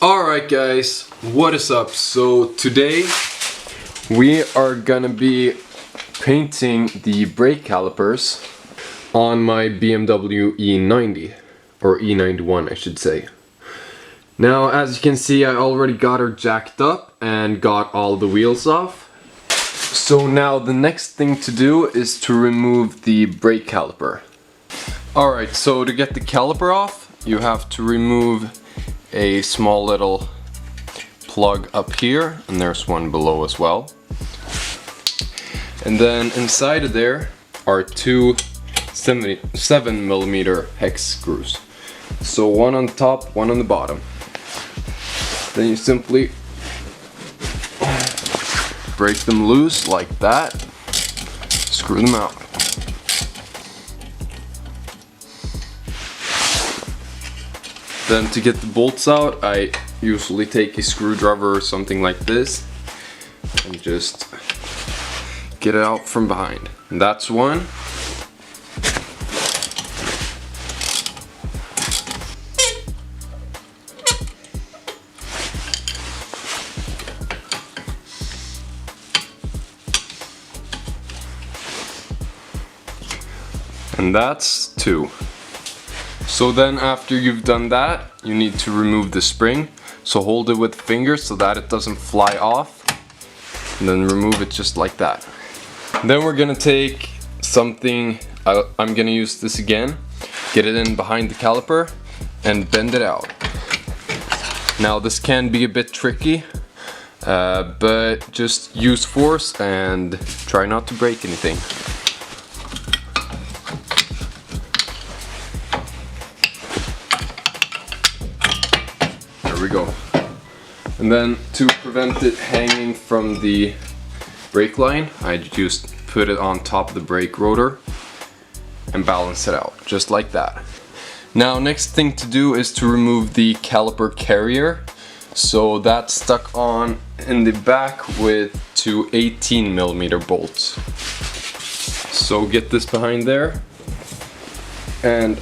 Alright guys, what is up? So today we are gonna be painting the brake calipers on my BMW E90, or E91 I should say. Now as you can see, I already got her jacked up and got all the wheels off. So now the next thing to do is to remove the brake caliper. Alright, so to get the caliper off, you have to remove a small little plug up here, and there's one below as well. And then inside of there are two 7mm hex screws. So one on top, one on the bottom. Then you simply break them loose like that, screw them out. Then to get the bolts out, I usually take a screwdriver or something like this and just get it out from behind. And that's one. And that's two. So then after you've done that, you need to remove the spring. So hold it with fingers so that it doesn't fly off. And then remove it just like that. Then we're gonna take something, I'm gonna use this again, get it in behind the caliper and bend it out. Now this can be a bit tricky, but just use force and try not to break anything. There we go. And then to prevent it hanging from the brake line, I just put it on top of the brake rotor and balance it out, just like that. Now next thing to do is to remove the caliper carrier. So that's stuck on in the back with two 18mm bolts. So get this behind there and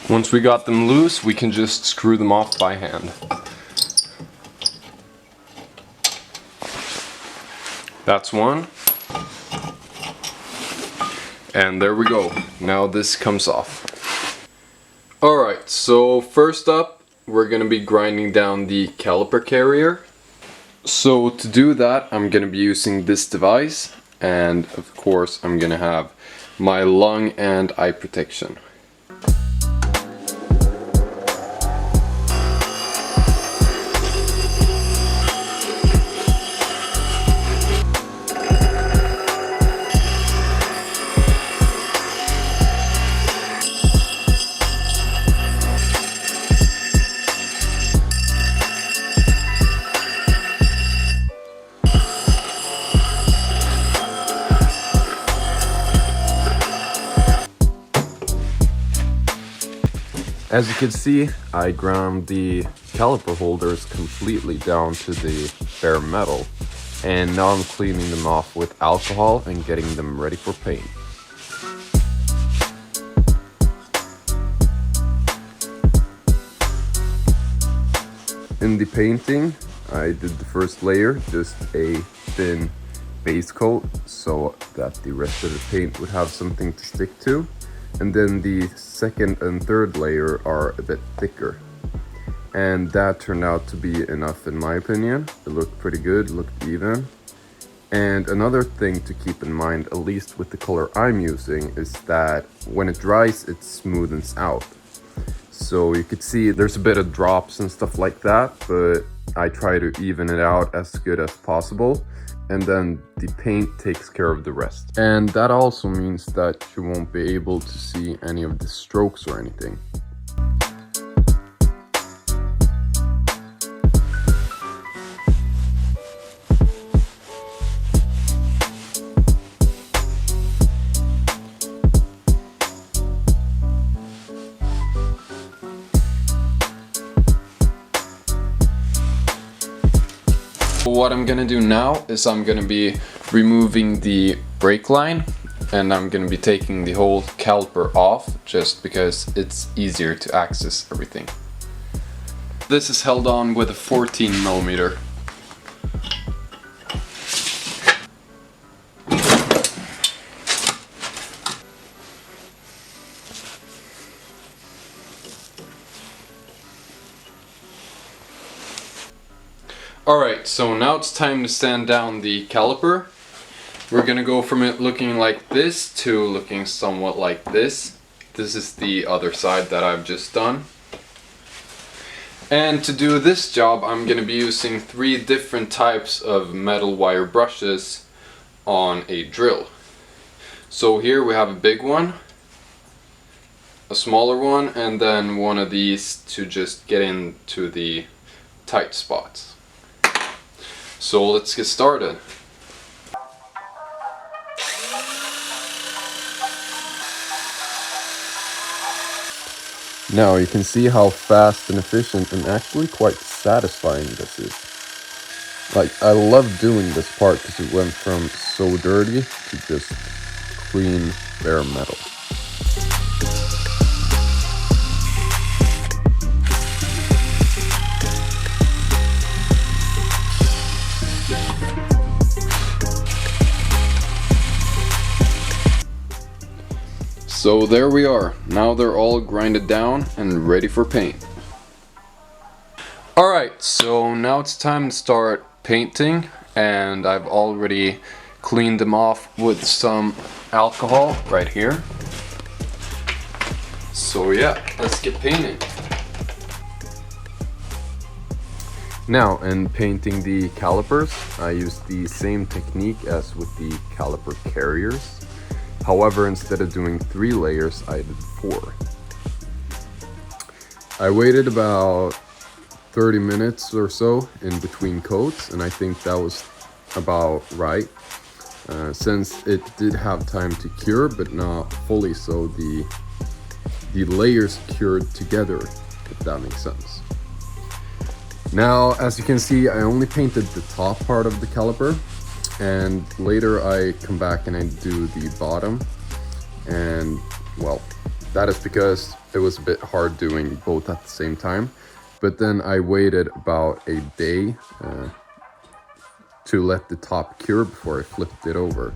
once we got them loose, we can just screw them off by hand. That's one. And there we go. Now this comes off. Alright, so first up, we're gonna be grinding down the caliper carrier. So to do that, I'm gonna be using this device, and of course I'm gonna have my lung and eye protection. As you can see, I ground the caliper holders completely down to the bare metal, and now I'm cleaning them off with alcohol and getting them ready for paint. In the painting, I did the first layer, just a thin base coat so that the rest of the paint would have something to stick to. And then the second and third layer are a bit thicker. And that turned out to be enough in my opinion. It looked pretty good, looked even. And another thing to keep in mind, at least with the color I'm using, is that when it dries, it smoothens out. So you could see there's a bit of drops and stuff like that, but I try to even it out as good as possible. And then the paint takes care of the rest. And that also means that you won't be able to see any of the strokes or anything. What I'm gonna do now is I'm gonna be removing the brake line, and I'm gonna be taking the whole caliper off just because it's easier to access everything. This is held on with a 14mm. Alright, so now it's time to sand down the caliper. We're gonna go from it looking like this to looking somewhat like this. This is the other side that I've just done. And to do this job, I'm gonna be using 3 different types of metal wire brushes on a drill. So here we have a big one, a smaller one, and then one of these to just get into the tight spots. So let's get started. Now you can see how fast and efficient and actually quite satisfying this is. Like, I love doing this part because it went from so dirty to just clean bare metal. So there we are. Now they're all grinded down and ready for paint. Alright, so now it's time to start painting, and I've already cleaned them off with some alcohol right here. So yeah, let's get painting. Now, in painting the calipers, I used the same technique as with the caliper carriers. However, instead of doing 3 layers, I did 4. I waited about 30 minutes or so in between coats, and I think that was about right. Since it did have time to cure, but not fully, so the layers cured together, if that makes sense. Now, as you can see, I only painted the top part of the caliper, and later I come back and I do the bottom, and well, that is because it was a bit hard doing both at the same time. But then I waited about a day to let the top cure before I flipped it over,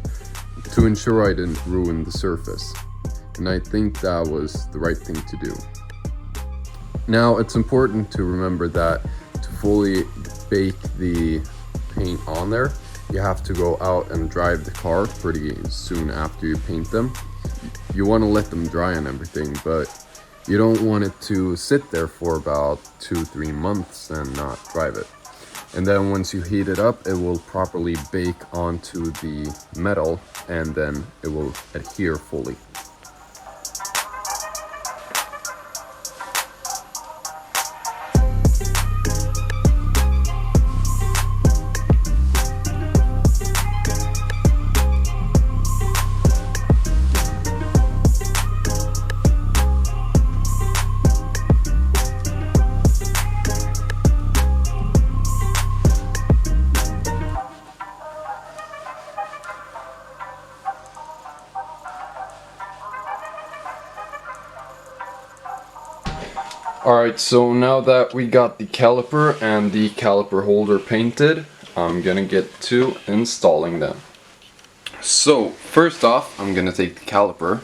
to ensure I didn't ruin the surface, and I think that was the right thing to do. Now, it's important to remember that to fully bake the paint on there, you have to go out and drive the car pretty soon after you paint them. You want to let them dry and everything, but you don't want it to sit there for about 2-3 months and not drive it. And then once you heat it up, it will properly bake onto the metal, and then it will adhere fully. Alright, so now that we got the caliper and the caliper holder painted, I'm gonna get to installing them. So, first off, I'm gonna take the caliper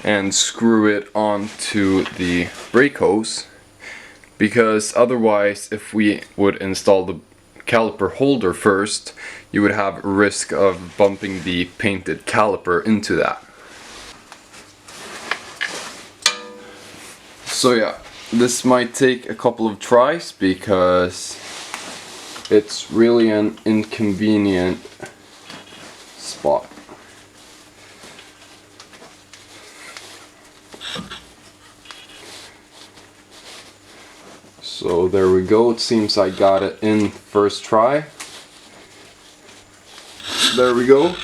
and screw it onto the brake hose, because otherwise, if we would install the caliper holder first, you would have a risk of bumping the painted caliper into that. So yeah, this might take a couple of tries because it's really an inconvenient spot. So there we go, it seems I got it in first try. There we go.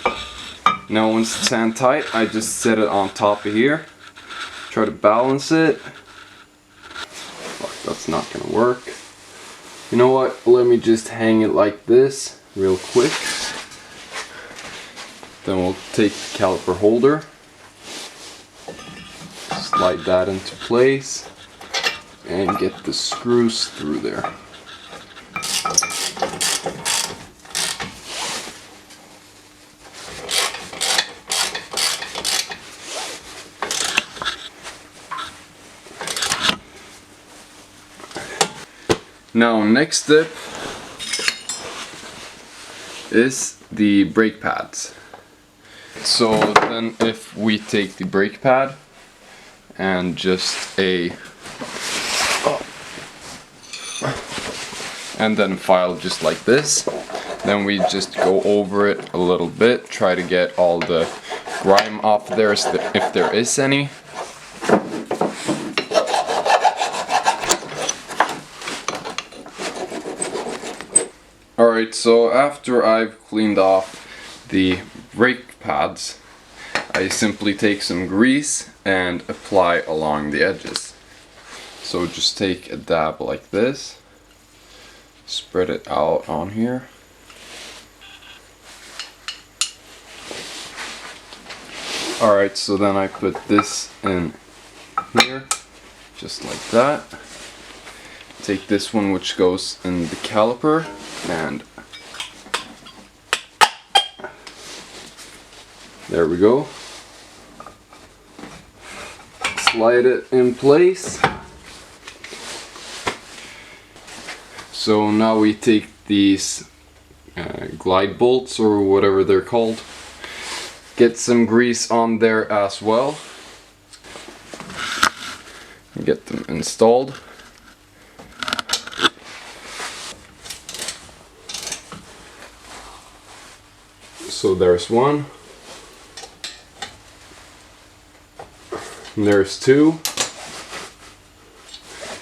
Now once it's hand tight, I just set it on top of here. Try to balance it. Fuck, that's not gonna work. You know what, let me just hang it like this real quick. Then we'll take the caliper holder, slide that into place, and get the screws through there. Now next step is the brake pads. So then if we take the brake pad and just and then file just like this, then we just go over it a little bit, try to get all the grime off there if there is any. Alright, so after I've cleaned off the brake pads, I simply take some grease and apply along the edges. So just take a dab like this, spread it out on here. Alright, so then I put this in here, just like that. Take this one which goes in the caliper and there we go. Slide it in place. So now we take these glide bolts or whatever they're called. Get some grease on there as well. Get them installed. So there's one. And there's two.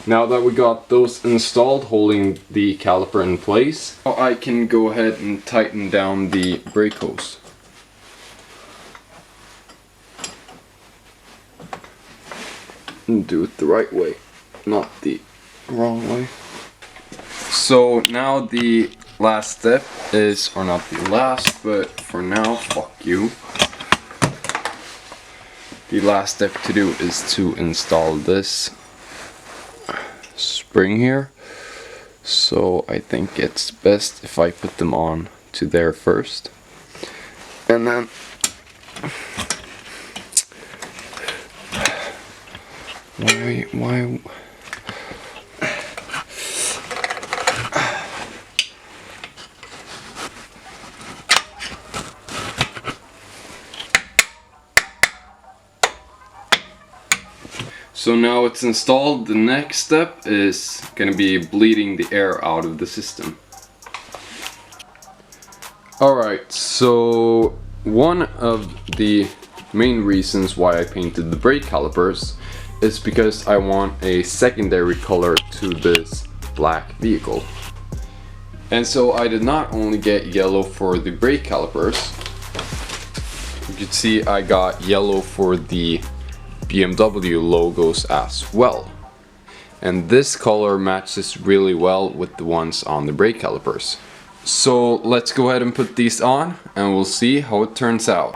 Now that we got those installed, holding the caliper in place, now I can go ahead and tighten down the brake hose. And do it the right way, not the wrong way. So now the last step is, or not the last, but for now, fuck you. The last step to do is to install this spring here. So I think it's best if I put them on to there first. And then why So now it's installed, the next step is gonna be bleeding the air out of the system. Alright, so one of the main reasons why I painted the brake calipers is because I want a secondary color to this black vehicle. And so I did not only get yellow for the brake calipers, you can see I got yellow for the BMW logos as well. And this color matches really well with the ones on the brake calipers. So let's go ahead and put these on and we'll see how it turns out.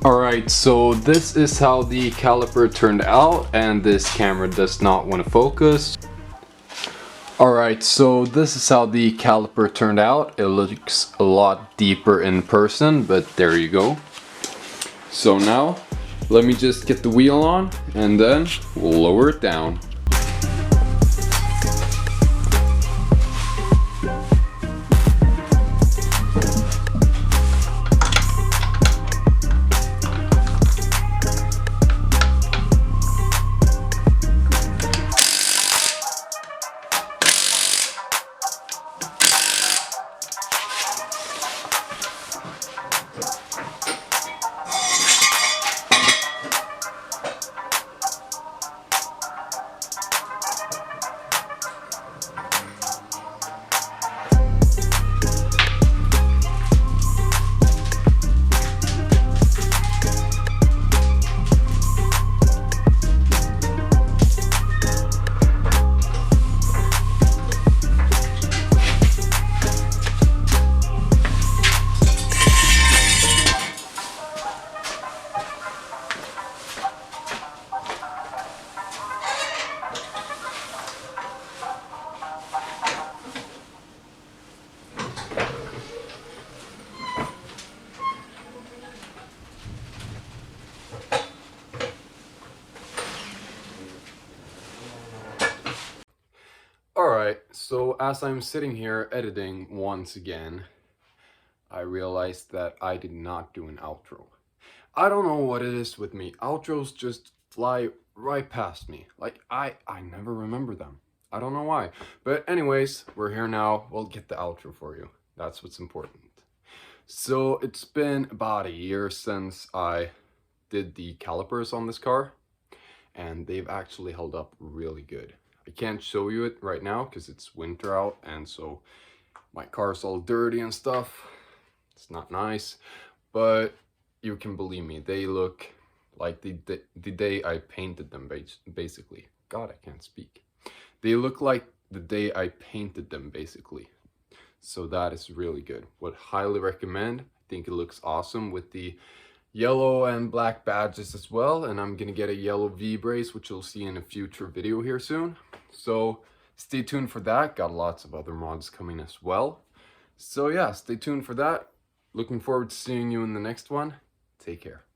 Alright, so this is how the caliper turned out, and this camera does not want to focus. Alright, so this is how the caliper turned out. It looks a lot deeper in person, but there you go. So now, let me just get the wheel on, and then we'll lower it down. Alright, so as I'm sitting here editing once again, I realized that I did not do an outro. I don't know what it is with me. Outros just fly right past me. Like, I never remember them. I don't know why. But anyways, we're here now. We'll get the outro for you. That's what's important. So it's been about a year since I did the calipers on this car, and they've actually held up really good. I can't show you it right now because it's winter out, and so my car's all dirty and stuff. It's not nice, but you can believe me, they look like the day I painted them, basically. God, I can't speak. They look like the day I painted them, basically. So that is really good. Would highly recommend. I think it looks awesome with the yellow and black badges as well, and I'm gonna get a yellow V-brace, which you'll see in a future video here soon. So stay tuned for that. Got lots of other mods coming as well. So yeah, stay tuned for that. Looking forward to seeing you in the next one. Take care.